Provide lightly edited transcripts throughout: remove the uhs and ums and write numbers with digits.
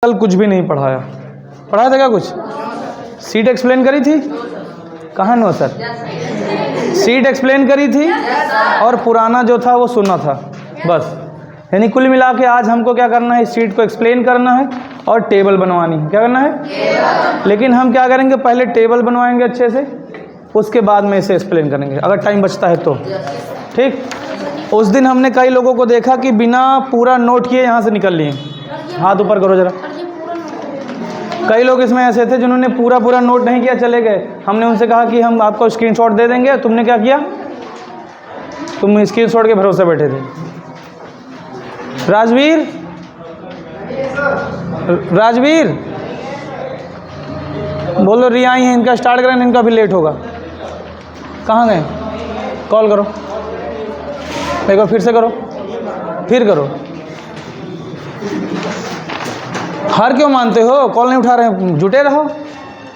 कल कुछ भी नहीं पढ़ाया। पढ़ाया था क्या कुछ? सीट एक्सप्लेन करी थी? कहाँ नो सर? सीट एक्सप्लेन करी थी और पुराना जो था वो सुना था बस। यानी कुल मिला के आज हमको क्या करना है, इस सीट को एक्सप्लेन करना है और टेबल बनवानी है। क्या करना है? लेकिन हम क्या करेंगे, पहले टेबल बनवाएंगे अच्छे से, उसके बाद में इसे एक्सप्लेन करेंगे अगर टाइम बचता है तो। ठीक। उस दिन हमने कई लोगों को देखा कि बिना पूरा नोट किए यहाँ से निकल लिए। हाथ ऊपर करो जरा। कई लोग इसमें ऐसे थे जिन्होंने पूरा नोट नहीं किया, चले गए। हमने उनसे कहा कि हम आपको स्क्रीनशॉट दे देंगे, तुमने क्या किया? तुम स्क्रीनशॉट के भरोसे बैठे थे। राजवीर, राजवीर बोलो, रिया आई हैं, इनका स्टार्ट करें, इनका भी लेट होगा। कहाँ गए? कॉल करो, एक बार फिर से करो, फिर करो। हार क्यों मानते हो? कॉल नहीं उठा रहे हैं, जुटे रहो,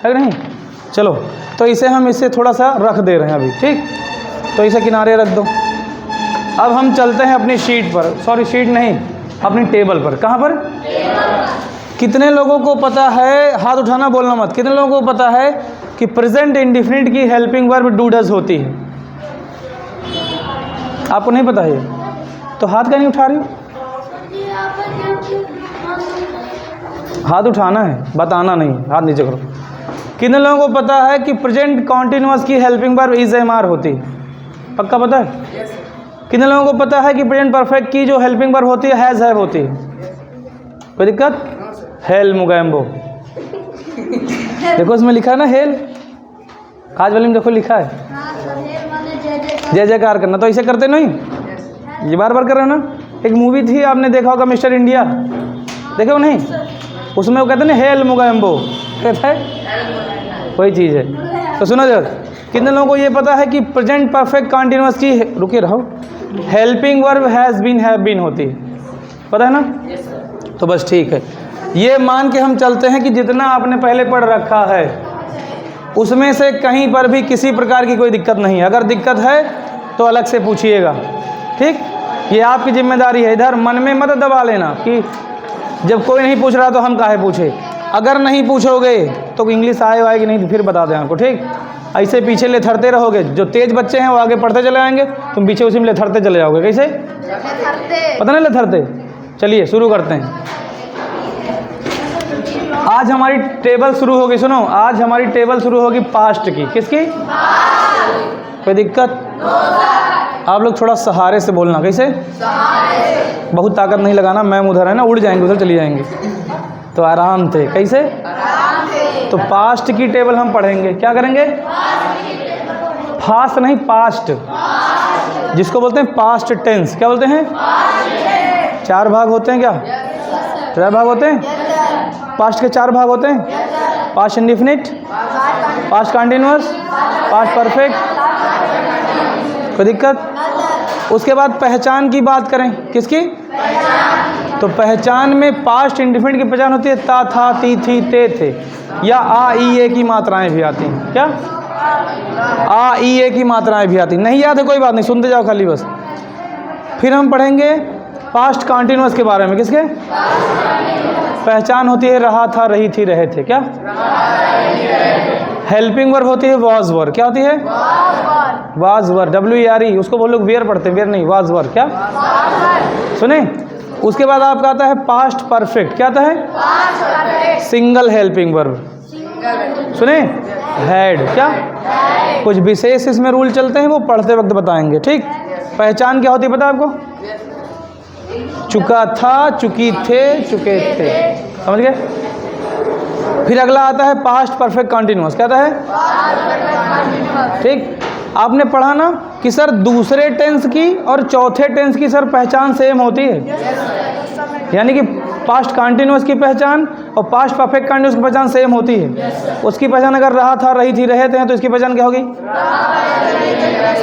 है नहीं? चलो, तो इसे हम इससे थोड़ा सा रख दे रहे हैं अभी। ठीक, तो इसे किनारे रख दो। अब हम चलते हैं अपनी शीट पर, सॉरी शीट नहीं, अपनी टेबल पर। कहाँ पर? कितने लोगों को पता है, हाथ उठाना बोलना मत, कितने लोगों को पता है कि प्रेजेंट इंडेफिनिट की हेल्पिंग वर्ब डू डज होती है? आपको नहीं पता है? तो हाथ क्यों नहीं उठा रही हो? हाथ उठाना है, बताना नहीं। हाथ नीचे करो। कितने लोगों को पता है कि प्रेजेंट कॉन्टिन्यूअस की helping verb is am are होती है? पक्का पता है? कितने लोगों को पता है कि प्रेजेंट परफेक्ट की जो हेल्पिंग वर्ब होती है हैज हैव होती है? कोई दिक्कत? हेल मुगैम्बो। देखो इसमें लिखा है ना हेल, आज वाले में देखो लिखा है जय जयकार करना। तो ऐसे करते नहीं, ये बार बार कर रहे हो ना। एक मूवी थी, आपने देखा होगा, मिस्टर इंडिया, देखे हो नहीं? उसमें वो कहते हैं ना हेल मुगैम्बो, कहता है वही चीज़ है। तो सुनो जरा, कितने लोगों को ये पता है कि प्रेजेंट परफेक्ट कंटिन्यूअस की, रुके रहो, helping verb has been have been होती है? पता है ना? तो बस ठीक है। ये मान के हम चलते हैं कि जितना आपने पहले पढ़ रखा है उसमें से कहीं पर भी किसी प्रकार की कोई दिक्कत नहीं है। अगर दिक्कत है तो अलग से पूछिएगा। ठीक, ये आपकी जिम्मेदारी है। इधर मन में मत दबा लेना कि जब कोई नहीं पूछ रहा तो हम काहे पूछे। अगर नहीं पूछोगे तो इंग्लिश आएगी नहीं, तो फिर बता दें आपको। ठीक, ऐसे पीछे लेथरते रहोगे। जो तेज बच्चे हैं वो आगे पढ़ते चले आएंगे, तुम पीछे उसी में लेथरते चले जाओगे। कैसे? पता नहीं लेथरते। चलिए शुरू करते हैं। आज हमारी टेबल शुरू होगी, सुनो, आज हमारी टेबल शुरू होगी पास्ट की। किसकी? कोई दिक्कत? आप लोग थोड़ा सहारे से बोलना। कैसे? बहुत ताकत नहीं लगाना, मैम उधर है ना, उड़ जाएंगे उधर, चली जाएंगे, तो आराम थे। कैसे? तो पास्ट की टेबल हम पढ़ेंगे। क्या करेंगे? फास्ट नहीं, पास्ट, जिसको बोलते हैं पास्ट टेंस। क्या बोलते हैं? चार भाग होते हैं क्या? चार भाग होते हैं। पास्ट के चार भाग होते हैं, past indefinite, past continuous, past perfect. कोई दिक्कत? उसके बाद पहचान की बात करें। किसकी? तो पहचान में पास्ट इंडेफिनिट की पहचान होती है ता, था, ती, थी, ते, थे, या आ, ई, ए की मात्राएं भी आती हैं। क्या? आ, ई, ए की मात्राएं भी आती हैं। नहीं याद है कोई बात नहीं, सुनते जाओ खाली बस। फिर हम पढ़ेंगे पास्ट कंटिन्यूअस के बारे में। किसके? पहचान होती है रहा था, रही थी, रहे थे। क्या? हेल्पिंग वर्ब होती है वाज वर। क्या होती है? Was were, WERE। उसको वो लोग वेयर पढ़ते हैं, वेयर नहीं, वाज वर। क्या? सुने? उसके बाद आपका आता है पास्ट परफेक्ट। क्या आता है? Single helping verb. सुने? हैड। क्या? कुछ विशेष इसमें रूल चलते हैं, वो पढ़ते वक्त बताएंगे। ठीक, पहचान क्या होती है पता है आपको? चुका था, चुकी थे, चुके थे। समझ गए? फिर अगला आता है पास्ट परफेक्ट कंटिन्यूअस। क्या आता है? ठीक, आपने पढ़ा ना कि सर दूसरे टेंस की और चौथे टेंस की सर पहचान सेम होती है। यानी कि पास्ट कंटिन्यूअस की पहचान और पास्ट परफेक्ट कंटिन्यूअस की पहचान सेम होती है। उसकी पहचान अगर रहा था, रही थी, रहे थे, तो इसकी पहचान क्या होगी?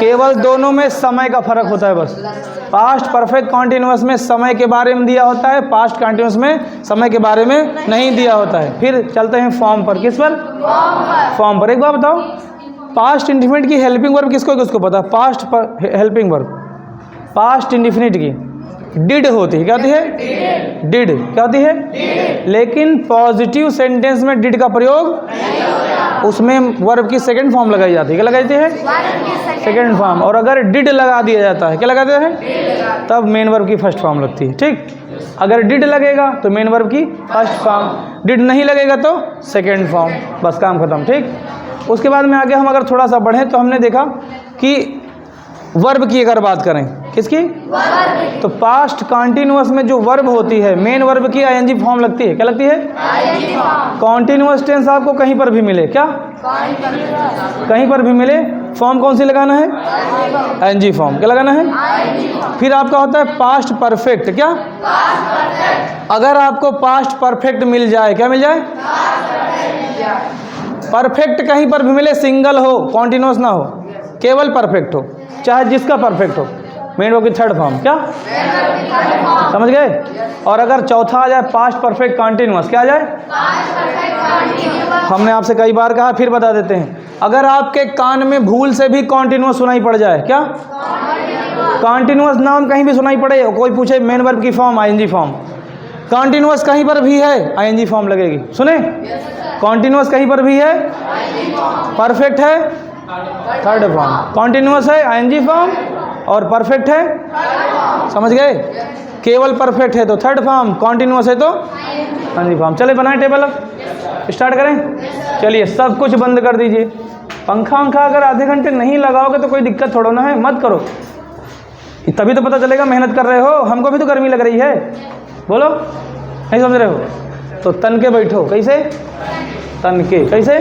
केवल दोनों में समय का फर्क होता है बस। पास्ट परफेक्ट कंटिन्यूअस में समय के बारे में दिया होता है, पास्ट कंटिन्यूअस में समय के बारे में नहीं दिया होता है। फिर चलते हैं फॉर्म पर। किस पर? फॉर्म पर। एक बार बताओ, पास्ट इंडेफिनिट की हेल्पिंग वर्ब किसको किसको पता है? Past helping verb past indefinite की डिड होती है, क्या होती है? डिड। क्या होती है? लेकिन पॉजिटिव सेंटेंस में डिड का प्रयोग, उसमें वर्ब की सेकंड फॉर्म लगाई जाती है। क्या लगाई जाती है? Second form. और अगर डिड लगा दिया जाता है, क्या लगाते हैं? तब मेन वर्ब की फर्स्ट फॉर्म लगती है। ठीक, अगर डिड लगेगा तो मेन वर्ब की फर्स्ट फॉर्म, डिड नहीं लगेगा तो सेकंड फॉर्म, बस काम खत्म। ठीक, उसके बाद में आगे हम अगर थोड़ा सा बढ़ें तो हमने देखा कि वर्ब की अगर बात करें, किसकी? तो पास्ट कंटिन्यूअस में जो वर्ब होती है, मेन वर्ब की आईएनजी फॉर्म लगती है। क्या लगती है? कंटिन्यूअस टेंस आपको कहीं पर भी मिले, क्या कहीं पर भी मिले, फॉर्म कौन सी लगाना है? ING form. क्या लगाना है? फिर आपका होता है पास्ट परफेक्ट। क्या? अगर आपको पास्ट परफेक्ट मिल जाए, क्या मिल जाए? परफेक्ट कहीं पर भी मिले, सिंगल हो, कॉन्टिन्यूअस ना हो, केवल परफेक्ट हो, चाहे जिसका परफेक्ट हो, मेन वर्ब की थर्ड फॉर्म। क्या समझ गए? और अगर चौथा आ जाए पास्ट परफेक्ट कंटिन्यूअस, क्या आ जाए? हमने आपसे कई बार कहा, फिर बता देते हैं, अगर आपके कान में भूल से भी कंटिन्यूअस सुनाई पड़ जाए, क्या कंटिन्यूअस नाउन कहीं भी सुनाई पड़े, कोई पूछे मेन वर्ब की फॉर्म आईएनजी फॉर्म, कंटिन्यूअस कहीं पर भी है आईएनजी फॉर्म लगेगी। सुने, कंटिन्यूअस कहीं पर भी है, परफेक्ट है थर्ड फॉर्म, कॉन्टिन्यूअस है आईएनजी फॉर्म, और परफेक्ट है, समझ गए? केवल परफेक्ट है तो थर्ड फॉर्म, कॉन्टिन्यूअस है तो आईएनजी फॉर्म। चले बनाएं टेबल, अब स्टार्ट करें। चलिए सब कुछ बंद कर दीजिए। पंखा वंखा अगर आधे घंटे नहीं लगाओगे तो कोई दिक्कत थोड़ा ना है, मत करो, तभी तो पता चलेगा मेहनत कर रहे हो। हमको भी तो गर्मी लग रही है, बोलो, नहीं समझ रहे हो? तो तन के बैठो। कैसे? तन के। कैसे?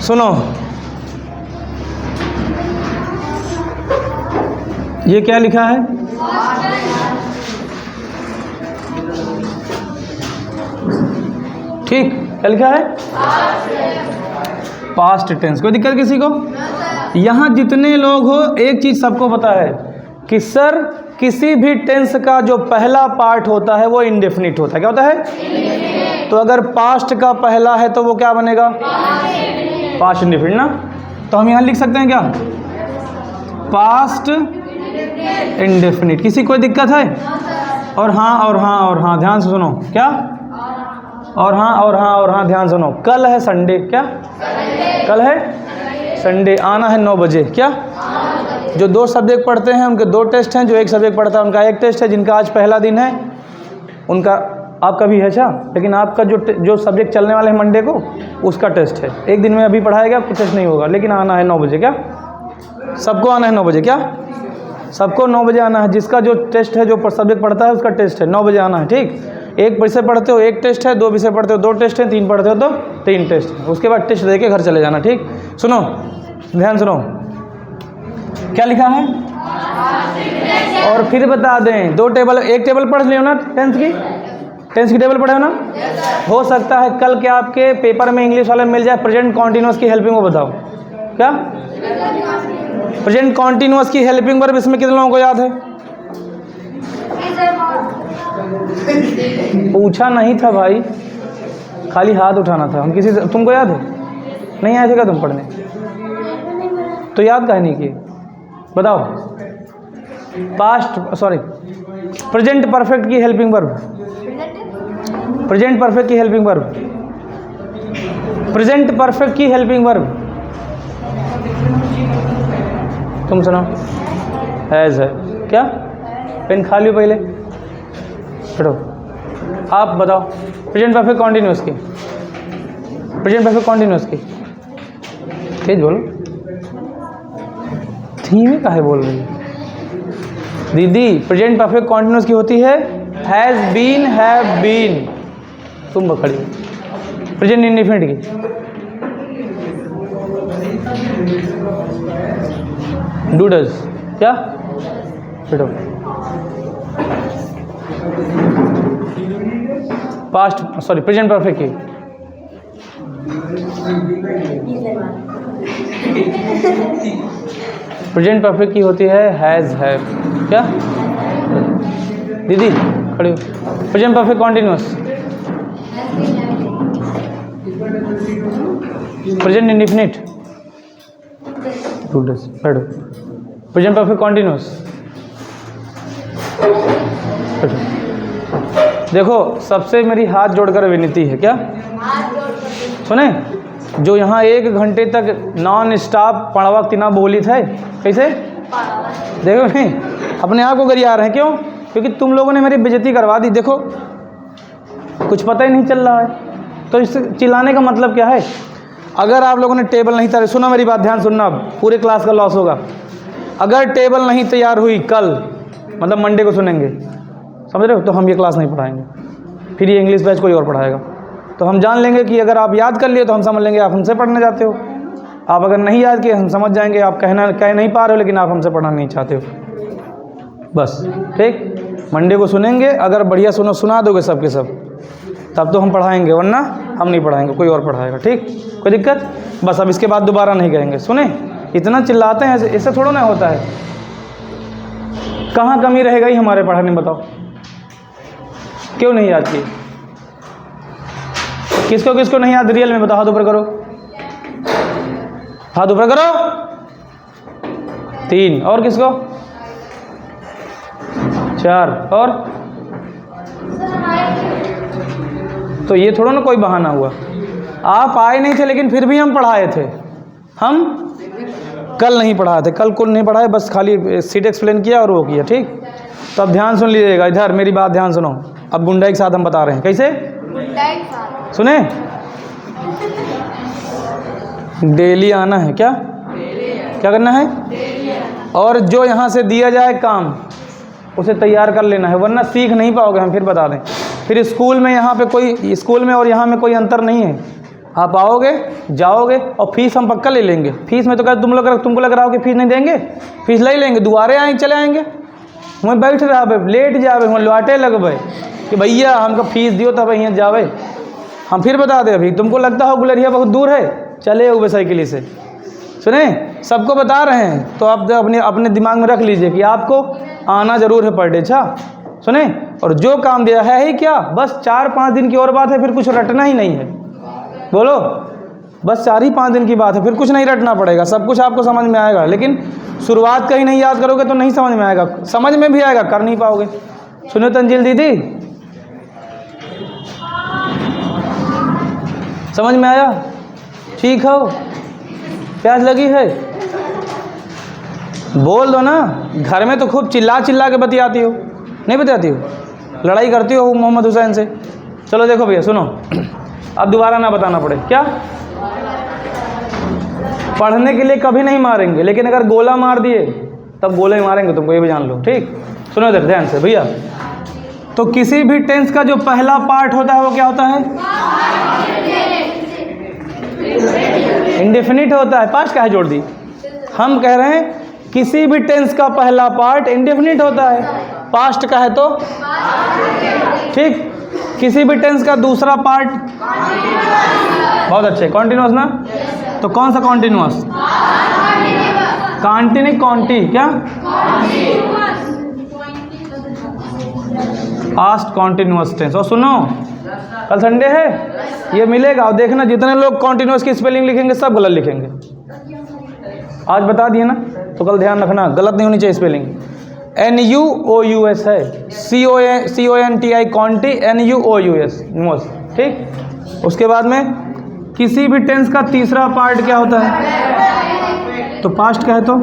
सुनो, ये क्या लिखा है? ठीक, क्या लिखा है? Past tense. कोई दिक्कत किसी को? यहाँ जितने लोग हो, एक चीज सबको पता है कि सर किसी भी टेंस का जो पहला पार्ट होता है वो इंडेफिनिट होता है। क्या होता है? तो अगर पास्ट का पहला है तो वो क्या बनेगा? पास्ट इंडेफिनिट ना। तो हम यहाँ लिख सकते हैं क्या? Past indefinite. किसी कोई दिक्कत है? और हाँ और हाँ और हाँ, ध्यान से सुनो। क्या? और हाँ और हाँ और हाँ, ध्यान सुनो। कल है संडे। क्या? कल है संडे, आना है 9 बजे। क्या? जो 2 सब्जेक्ट पढ़ते हैं उनके 2 टेस्ट हैं, जो 1 सब्जेक्ट पढ़ता है उनका 1 टेस्ट है। जिनका आज पहला दिन है उनका, आपका भी है अच्छा, लेकिन आपका जो सब्जेक्ट चलने वाले हैं मंडे को, उसका टेस्ट है। एक दिन में अभी पढ़ाएगा, कुछ टेस्ट नहीं होगा, लेकिन आना है 9 बजे। क्या? सबको आना है 9 बजे। क्या? सबको 9 बजे आना है। जिसका जो टेस्ट है, जो सब्जेक्ट पढ़ता है उसका टेस्ट है, 9 बजे आना है। ठीक, 1 विषय पढ़ते हो 1 टेस्ट है, 2 विषय पढ़ते हो 2 टेस्ट है, 3 पढ़ते हो तो 3 टेस्ट है। उसके बाद टेस्ट दे के घर चले जाना। ठीक, सुनो, ध्यान सुनो, क्या लिखा है? और फिर बता दें, 2 टेबल, 1 टेबल पढ़ लियो ना, टेंस की टेबल पढ़े हो ना। हो सकता है कल के आपके पेपर में इंग्लिश वाले मिल जाए प्रेजेंट कॉन्टिन्यूअस की हेल्पिंग, वो बताओ क्या? प्रेजेंट कॉन्टिन्यूअस की हेल्पिंग वर्ब इसमें कितने लोगों को याद है? पूछा नहीं था भाई, खाली हाथ उठाना था। हम किसी से, तुमको याद है? नहीं आए थे क्या तुम पढ़ने? तो याद काहे नहीं किए? बताओ। पास्ट, सॉरी, प्रेजेंट परफेक्ट की हेल्पिंग वर्ब, प्रेजेंट परफेक्ट की हेल्पिंग वर्ब, प्रेजेंट परफेक्ट की हेल्पिंग वर्ब, तुम सुनो। हैज़ है। क्या? पेन खा लियो पहले, बैठो। आप बताओ प्रेजेंट परफेक्ट कॉन्टिन्यूअस की, प्रेजेंट परफेक्ट कॉन्टिन्यूअस की तेज बोलो, धीमे काहे बोल रही है दीदी? प्रेजेंट परफेक्ट कॉन्टिन्यूअस की होती है हैज़ बीन, हैव बीन। तुम बखड़ी। प्रेजेंट इंडेफिनिट की डू डज। क्या? बैठो। पास्ट, सॉरी, प्रेजेंट परफेक्ट की प्रेजेंट परफेक्ट की होती है हैज़, हैव। क्या दीदी? खड़ी हो। Present perfect continuous, present indefinite do does. बैठो। प्रेजेंट परफेक्ट कॉन्टिन्यूअस देखो, सबसे मेरी हाथ जोड़कर विनती है, क्या सुने, जो यहाँ 1 घंटे तक नॉन स्टॉप पढ़वा तिना बोली थे, कैसे देखो नहीं, अपने आप को गरिया रहे हैं, क्यों? क्योंकि तुम लोगों ने मेरी बेइज्जती करवा दी। देखो, कुछ पता ही नहीं चल रहा है, तो इससे चिल्लाने का मतलब क्या है? अगर आप लोगों ने टेबल नहीं तैयार, सुनो मेरी बात, ध्यान सुनना, अब पूरे क्लास का लॉस होगा। अगर टेबल नहीं तैयार हुई कल, मतलब मंडे को सुनेंगे, समझ रहे हो, तो हम ये क्लास नहीं पढ़ाएंगे, फिर ये इंग्लिश बैच कोई और पढ़ाएगा। तो हम जान लेंगे कि अगर आप याद कर लिए तो हम समझ लेंगे आप हमसे पढ़ने जाते हो, आप अगर नहीं याद किए हम समझ जाएंगे आप कह नहीं पा रहे हो, लेकिन आप हमसे पढ़ना नहीं चाहते हो। बस ठीक, मंडे को सुनेंगे, अगर बढ़िया सुना दोगे सबके सब, तब तो हम पढ़ाएंगे, वरना हम नहीं पढ़ाएंगे, कोई और पढ़ाएगा। ठीक, कोई दिक्कत? बस अब इसके बाद दोबारा नहीं कहेंगे। सुने, इतना चिल्लाते हैं, इससे थोड़ा ना होता है। कहाँ कमी रह गई हमारे पढ़ाने में, बताओ? क्यों नहीं याद की? किसको किसको नहीं याद रियल में, बताओ, हाथ ऊपर करो, हाथ ऊपर करो। 3, और किसको? 4, और? तो ये थोड़ा ना कोई बहाना हुआ, आप आए नहीं थे लेकिन फिर भी हम पढ़ाए थे। हम कल नहीं पढ़ाए थे, कल नहीं पढ़ाए, बस खाली सीट एक्सप्लेन किया और वो किया। ठीक, तो अब ध्यान सुन लीजिएगा, इधर मेरी बात ध्यान सुनो। अब गुंडा के साथ हम बता रहे हैं, कैसे? सुने, डेली आना है, क्या क्या करना है? और जो यहाँ से दिया जाए काम उसे तैयार कर लेना है, वरना सीख नहीं पाओगे। हम फिर बता दें, फिर स्कूल में यहाँ पे कोई, स्कूल में और यहाँ में कोई अंतर नहीं है। आप आओगे, जाओगे, और फीस हम पक्का ले लेंगे। फीस में तो तुमको लग रहा हो कि फीस नहीं देंगे, फीस ले लेंगे, दोबारे आएंगे, चले आएंगे। मैं बैठ रहा भाई, लेट जावे, मैं लौटे लगबे कि भैया हमको फीस दियो तब यहाँ जावे। हम फिर बता दें, अभी तुमको लगता हो गुलरिया बहुत दूर है, चले हुए साइकिल से। सुने, सबको बता रहे हैं, तो आप अपने दिमाग में रख लीजिए कि आपको आना जरूर है पर डे। अच्छा सुने, और जो काम दिया है ही क्या, बस 4-5 दिन की और बात है, फिर कुछ रटना ही नहीं है। बोलो, बस 4-5 दिन की बात है, फिर कुछ नहीं रटना पड़ेगा, सब कुछ आपको समझ में आएगा। लेकिन शुरुआत कहीं नहीं याद करोगे तो नहीं समझ में आएगा, समझ में भी आएगा, कर नहीं पाओगे। सुनो तंजिल दीदी, समझ में आया? ठीक हो? प्यास लगी है? बोल दो ना। घर में तो खूब चिल्ला के बतियाती हो, नहीं बतियाती हो, लड़ाई करती हो मोहम्मद हुसैन से। चलो देखो भैया, सुनो, अब दोबारा ना बताना पड़े। क्या? पढ़ने के लिए कभी नहीं मारेंगे, लेकिन अगर गोला मार दिए तब गोले मारेंगे तुमको, ये भी जान लो। ठीक, सुनो इधर ध्यान से भैया। तो किसी भी टेंस का जो पहला पार्ट होता है वो क्या होता है? इंडेफिनिट होता है। पास्ट का है जोड़ दी। हम कह रहे हैं किसी भी टेंस का पहला पार्ट इंडेफिनिट होता है, पास्ट का है तो ठीक। किसी भी टेंस का दूसरा पार्ट, बहुत अच्छे, कॉन्टिन्यूअस ना। तो कौन सा कॉन्टिन्यूअस? कॉन्टिन्यू, कॉन्टी, क्या? Past continuous tense. और सुनो, कल संडे है, ये मिलेगा, और देखना जितने लोग कॉन्टिन्यूअस की स्पेलिंग लिखेंगे सब गलत लिखेंगे। आज बता दिए ना, तो कल ध्यान रखना, गलत नहीं होनी चाहिए स्पेलिंग। NUOUS है, CONTI कॉन्टी, NUOUS न्यूस। ठीक, उसके बाद में किसी भी टेंस का तीसरा पार्ट क्या होता है? तो पास्ट का है तो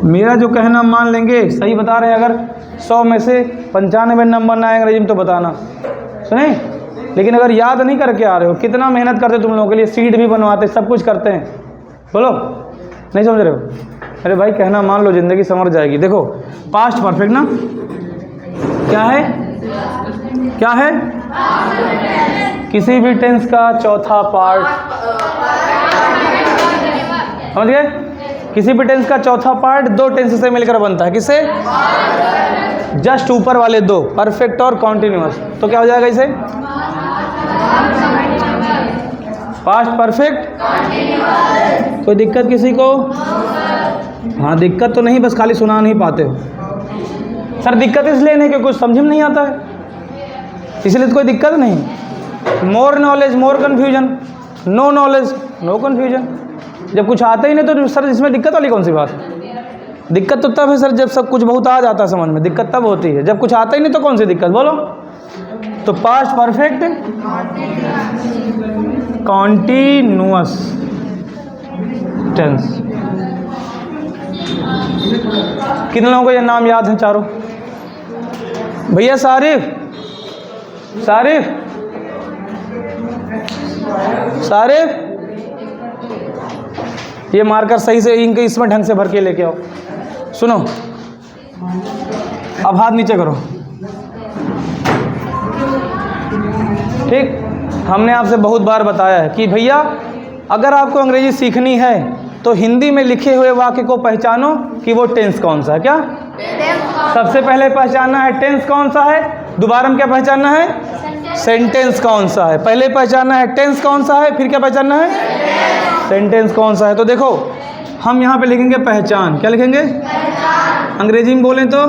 मेरा जो कहना मान लेंगे, सही बता रहे हैं। अगर 100 में से 95 नंबर ना आए अंग्रेजी में तो बताना, सुने। लेकिन अगर याद नहीं करके आ रहे हो, कितना मेहनत करते तुम लोगों के लिए, सीट भी बनवाते, सब कुछ करते हैं, बोलो नहीं समझ रहे हो? अरे भाई कहना मान लो, ज़िंदगी संवर जाएगी। देखो पास्ट परफेक्ट ना, क्या है? क्या है? किसी भी टेंस का चौथा पार्ट, समझ गए? किसी भी टेंस का चौथा पार्ट 2 टेंस से मिलकर बनता है। किससे? जस्ट ऊपर वाले 2, परफेक्ट और कॉन्टिन्यूअस। तो क्या हो जाएगा इसे? Past perfect. कोई दिक्कत किसी को? हाँ, दिक्कत तो नहीं, बस खाली सुना नहीं पाते हो। सर दिक्कत इसलिए नहीं कि कुछ समझ में नहीं आता है, इसलिए तो कोई दिक्कत नहीं। More knowledge more confusion, no knowledge no confusion. जब कुछ आता ही नहीं तो सर इसमें दिक्कत वाली कौन सी बात है? दिक्कत तो तब है सर जब सब कुछ बहुत आ जाता है समझ में, दिक्कत तब होती है। जब कुछ आता ही नहीं तो कौन सी दिक्कत, बोलो। तो पास्ट परफेक्ट कॉन्टिन्यूअस टेंस। कितने लोगों को ये नाम याद है चारों? भैया सारिफ, सारिफ, सारिफ, ये मार्कर सही से इनके इसमें ढंग से भर के लेके आओ। सुनो, अब हाथ नीचे करो, ठीक। हमने आपसे बहुत बार बताया है कि भैया अगर आपको अंग्रेजी सीखनी है तो हिंदी में लिखे हुए वाक्य को पहचानो कि वो टेंस कौन सा है। क्या सबसे पहले पहचानना है टेंस कौन सा है, दोबारा में क्या पहचानना है, सेंटेंस कौन सा है। पहले पहचानना है टेंस कौन सा है, फिर क्या पहचानना है, सेंटेंस कौन सा है। तो देखो हम यहाँ पे लिखेंगे पहचान, क्या लिखेंगे, अंग्रेजी में बोलें तो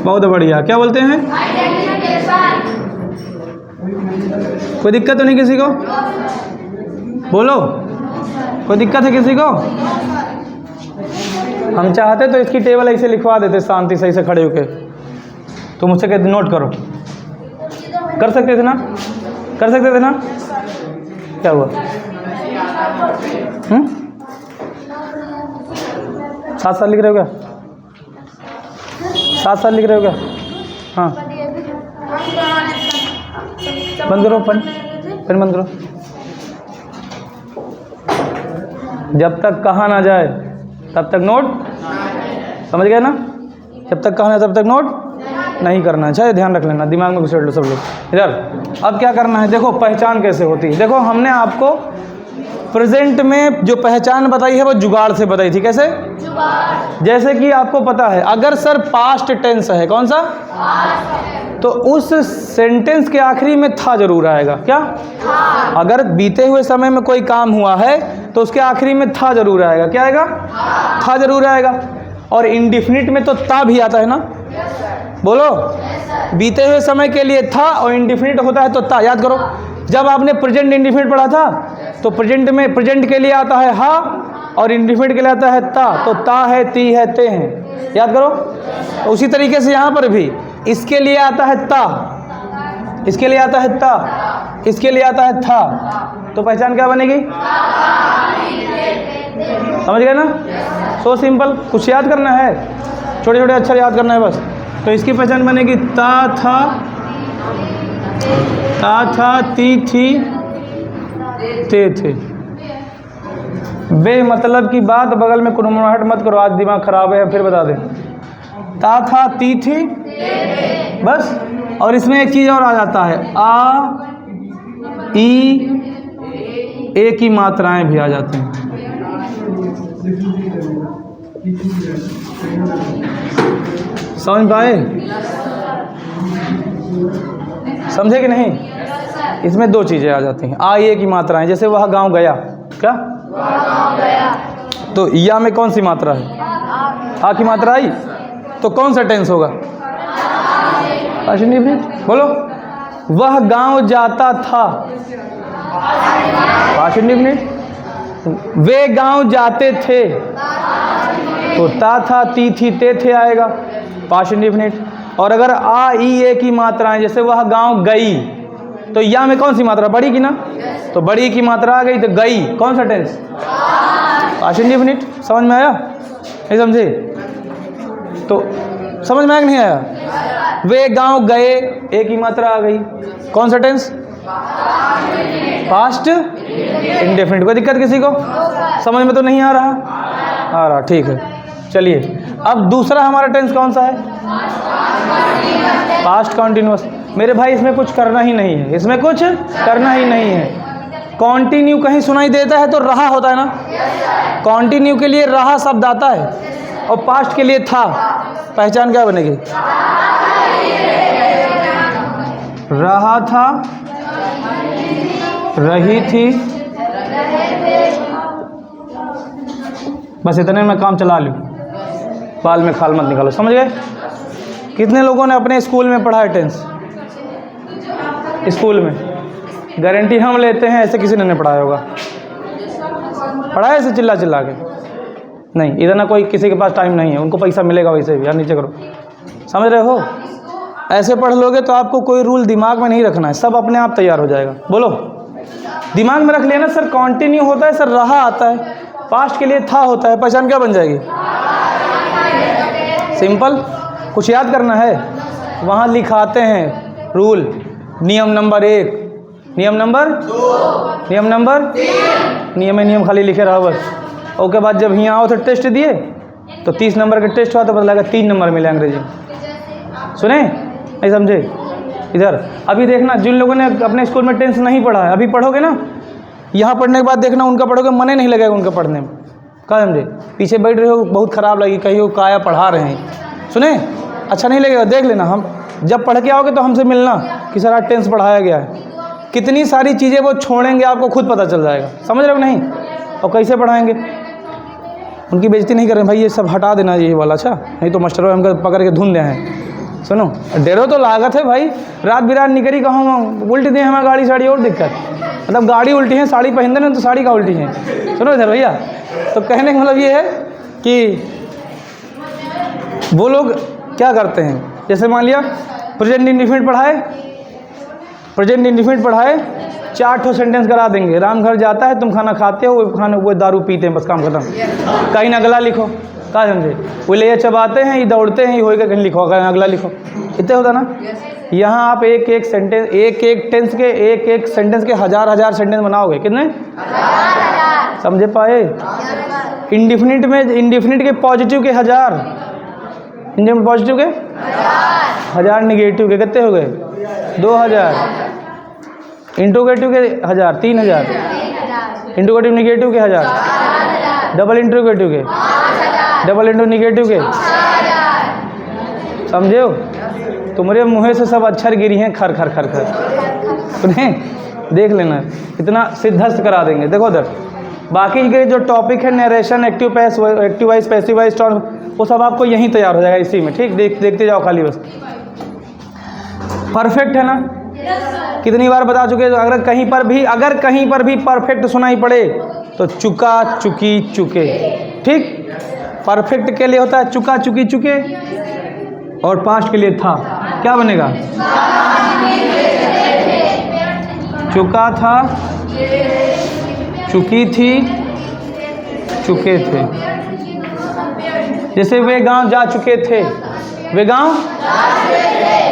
बहुत बढ़िया, क्या बोलते हैं, कोई दिक्कत तो नहीं किसी को, बोलो, कोई दिक्कत है किसी को? हम चाहते तो इसकी टेबल ऐसे लिखवा देते शांति सही से खड़े होके, तो मुझसे कहते नोट करो, कर सकते थे ना, कर सकते थे ना। क्या हुआ? 7 साल लिख रहे हो क्या? 7 साल लिख रहे हो क्या? हाँ बंद करो, पेन बंद करो। जब तक कहा ना जाए तब तक नोट, समझ गए ना, जब तक कहा ना तब तक नोट नहीं करना है। अच्छा ध्यान रख लेना, दिमाग में घुसेड़ लो सब लोग इधर। अब क्या करना है, देखो पहचान कैसे होती है। देखो हमने आपको प्रेजेंट में जो पहचान बताई है वो जुगाड़ से बताई थी। कैसे? जुगाड़। जैसे कि आपको पता है अगर सर पास्ट टेंस है, कौन सा, तो उस सेंटेंस के आखिरी में था जरूर आएगा। क्या था? अगर बीते हुए समय में कोई काम हुआ है तो उसके आखिरी में था जरूर आएगा। क्या आएगा? था जरूर आएगा। और इंडिफिनिट में तो ता भी आता है ना, बोलो। बीते हुए समय के लिए था और इंडिफिनिट होता है तो ता। याद करो जब आपने प्रेजेंट इंडिफिनिट पढ़ा था तो प्रेजेंट में प्रेजेंट के लिए आता है हा और इंडिफिनिट के लिए आता है ता। तो ता है, ती है, ते हैं। याद करो। तो उसी तरीके से यहाँ पर भी इसके लिए आता है ता, इसके लिए आता है ता, इसके लिए आता है था। तो पहचान क्या बनेगी? समझ गए ना? So simple. कुछ याद करना है, छोटे छोटे अक्षर याद करना है बस। तो इसकी पहचान बनेगी ता था, ता था, ती थी, ते थे। बे मतलब की बात बगल में कुनमुनाहट मत करो, आज दिमाग खराब है। फिर बता दें, ता था, ती थी, बस। और इसमें एक चीज़ और आ जाता है, आ, ई, ए की मात्राएं भी आ जाती हैं। समझ पाए? समझे कि नहीं? इसमें 2 चीज़ें आ जाती हैं, आ, ए की मात्राएं। जैसे वह गांव गया, क्या तो या में कौन सी मात्रा है? आ की मात्रा आई, तो कौन सा टेंस होगा? बोलो। वह गांव जाता था, पास्ट इंडेफिनिट। वे गांव जाते थे, तो ता था, ती थी, ते थे आएगा, पास्ट इंडेफिनिट। और अगर आ, ई, ए की मात्राएं, जैसे वह गांव गई, तो या में कौन सी मात्रा? बड़ी की ना, तो बड़ी की मात्रा आ गई, तो गई कौन सा टेंस? Past indefinite. समझ में आया? नहीं समझे? तो समझ में आया कि नहीं आया? वे गांव गए, ए की मात्रा आ गई, कौन सा टेंस? Past indefinite. कोई दिक्कत किसी को? समझ में तो नहीं आ रहा? आ रहा, ठीक है। चलिए अब दूसरा हमारा टेंस कौन सा है? Past continuous. मेरे भाई इसमें कुछ करना ही नहीं है, इसमें कुछ करना ही नहीं है। कॉन्टिन्यू कहीं सुनाई देता है तो रहा होता है ना, कॉन्टिन्यू के लिए रहा शब्द आता है और पास्ट के लिए था। पहचान क्या बनेगी? रहा था, रही थी, बस इतने में काम चला लूँ, बाल में खाल मत निकालो। समझ गए? कितने लोगों ने अपने स्कूल में पढ़ा है टेंस? स्कूल में गारंटी हम लेते हैं ऐसे किसी ने नहीं पढ़ाया होगा। पढ़ा है ऐसे चिल्ला चिल्ला के? नहीं, इधर ना कोई किसी के पास टाइम नहीं है, उनको पैसा मिलेगा वैसे भी। यार नीचे करो, समझ रहे हो? ऐसे पढ़ लोगे तो आपको कोई रूल दिमाग में नहीं रखना है, सब अपने आप तैयार हो जाएगा। बोलो, दिमाग में रख लिया ना सर कंटिन्यू होता है, सर रहा आता है, पास्ट के लिए था होता है, पहचान क्या बन जाएगी? सिंपल। कुछ याद करना है, वहाँ लिखाते हैं रूल, नियम नंबर 1, नियम नंबर 2, नियम नंबर 3, नियम खाली लिखे रहो बस। उसके बाद जब यहाँ आओ तो टेस्ट दिए तो 30 नंबर का टेस्ट हुआ तो पता लगा 3 नंबर मिले अंग्रेजी। सुने? नहीं समझे? इधर अभी देखना, जिन लोगों ने अपने स्कूल में टेंस नहीं पढ़ा है, अभी पढ़ोगे ना, यहाँ पढ़ने के बाद देखना उनका पढ़ोगे, मन ही नहीं लगेगा उनका पढ़ने में। क्या समझे? पीछे बैठ रहे हो, बहुत ख़राब लगी, कहीं वो काया पढ़ा रहे हैं, सुने? अच्छा नहीं लगेगा, देख लेना। हम जब पढ़ के आओगे तो हमसे मिलना कि सर आज टेंस पढ़ाया गया है। कितनी सारी चीज़ें वो छोड़ेंगे, आपको खुद पता चल जाएगा। समझ रहे हो नहीं? और कैसे पढ़ाएंगे? उनकी बेइज्जती नहीं करें भाई, ये सब हटा देना ये वाला, अच्छा नहीं तो मास्टर हमको पकड़ के धुन दे हैं। सुनो, डेरो तो लागत है भाई, रात बिरात निकली कहूँ उल्टी दी हमारी गाड़ी साड़ी, और दिक्कत मतलब गाड़ी उल्टी है, साड़ी पहनते ना तो साड़ी का उल्टी है। सुनो इधर भैया, तो कहने का मतलब ये है कि वो लोग क्या करते हैं, जैसे मान लिया प्रेजेंट इंडिफिनिट पढ़ाए, प्रेजेंट इंडिफिनिट पढ़ाए, 4 ठो सेंटेंस करा देंगे। राम घर जाता है, तुम खाना खाते हो, वो दारू पीते हैं, बस काम खत्म। कहीं ना अगला लिखो, क्या समझे? वो ले चबाते हैं, ये दौड़ते हैं, ये होएगा, कहीं लिखो, कहीं अगला लिखो। इतने होता ना। यहाँ आप एक एक सेंटेंस, एक एक सेंटेंस के हजार सेंटेंस बनाओगे। कितने? समझे पाए? इंडिफिनिट में, इंडिफिनिट के पॉजिटिव के 1000, इंडिफिनिट पॉजिटिव के 1000, निगेटिव के कितने हो गए? 2000, इंट्रोगेटिव के 1000, 3000, इंट्रोगेटिव निगेटिव के 1000, डबल इंट्रोगेटिव के, डबल इंट्रो निगेटिव के, समझे हो? तुम्हारे मुँह से सब अक्षर गिरी हैं, खर खर खर खर। सुने, देख लेना, इतना सिद्धस्त करा देंगे। देखो उधर बाकी के जो टॉपिक है, narration, active voice, passive wise, वो सब आपको यहीं तैयार हो जाएगा इसी में। ठीक, देखते जाओ खाली बस। परफेक्ट है ना? कितनी बार बता चुके? अगर कहीं पर भी परफेक्ट सुनाई पड़े तो चुका, चुकी, चुके। ठीक, परफेक्ट के लिए होता है चुका, चुकी, चुके, और पास्ट के लिए था, क्या बनेगा? चुका था, चुकी थी, चुके थे। जैसे वे गांव जा चुके थे, वे गांव,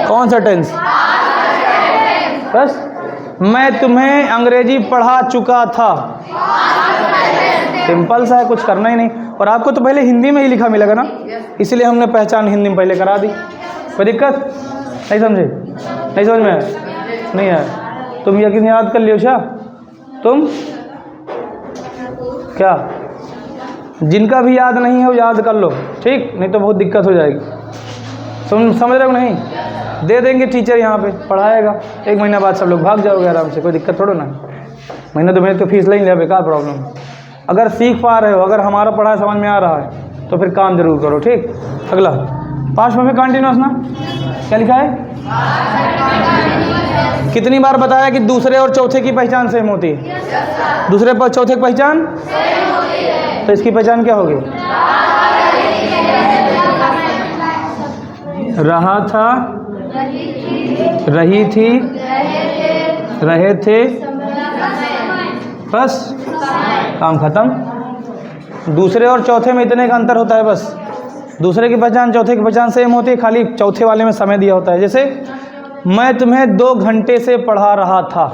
कौन सा टेंस? बस। मैं तुम्हें अंग्रेजी पढ़ा चुका था, सिंपल सा है, कुछ करना ही नहीं। और आपको तो पहले हिंदी में ही लिखा मिलेगा ना, इसलिए हमने पहचान हिंदी में पहले करा दी। कोई दिक्कत नहीं? समझे? नहीं समझ में आया? नहीं आया? तुम यकीन याद कर लियो क्या? तुम क्या, जिनका भी याद नहीं है वो याद कर लो, ठीक? नहीं तो बहुत दिक्कत हो जाएगी। तुम समझ रहे हो नहीं? दे देंगे टीचर, यहाँ पे पढ़ाएगा, 1 महीना बाद सब लोग भाग जाओगे आराम से, कोई दिक्कत थोड़ा ना। महीना 2 महीने तो फीस ले ही लिया, बेकार प्रॉब्लम। अगर सीख पा रहे हो, अगर हमारा पढ़ाई समझ में आ रहा है तो फिर काम जरूर करो। ठीक, अगला पास्ट में कंटिन्यूअस ना, क्या लिखा है? कितनी बार बताया कि दूसरे और चौथे की पहचान सेम होती है? दूसरे पर चौथे की पहचान, तो इसकी पहचान क्या होगी? रहा था, रही थी, रहे थे, बस काम खत्म। दूसरे और चौथे में इतने का अंतर होता है बस। दूसरे की पहचान चौथे की पहचान सेम होती है, खाली चौथे वाले में समय दिया होता है। जैसे मैं तुम्हें 2 घंटे से पढ़ा रहा था,